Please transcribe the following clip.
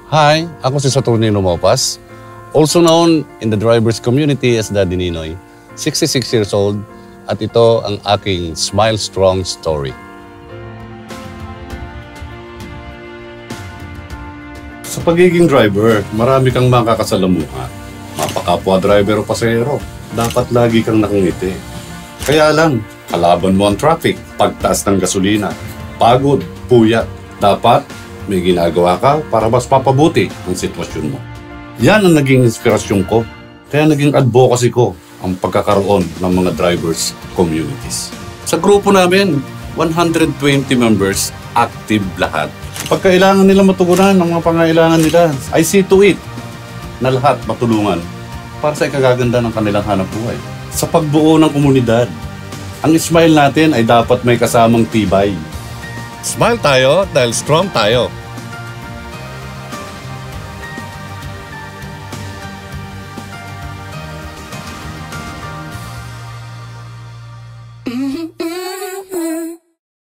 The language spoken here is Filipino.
Hi, ako si Saturnino Mopas, also known in the drivers community as Daddy Ninoy, 66 years old, at ito ang aking Smile Strong story. Sa pagiging driver, marami kang makakasalamuha. Mapakapwa driver o pasahero, dapat lagi kang nakangiti. Kaya lang, kalaban mo ang traffic, pagtaas ng gasolina, pagod, puyat, dapat may ginagawa ka para mas papabuti ang sitwasyon mo. Yan ang naging inspirasyon ko. Kaya naging advocacy ko ang pagkakaroon ng mga drivers communities. Sa grupo namin, 120 members, active lahat. Pag kailangan nila matugunan ng mga pangailangan nila, I see to it na lahat matulungan para sa ikagaganda ng kanilang hanap buhay. Sa pagbuo ng komunidad, ang smile natin ay dapat may kasamang tibay. Smile tayo dahil strong tayo.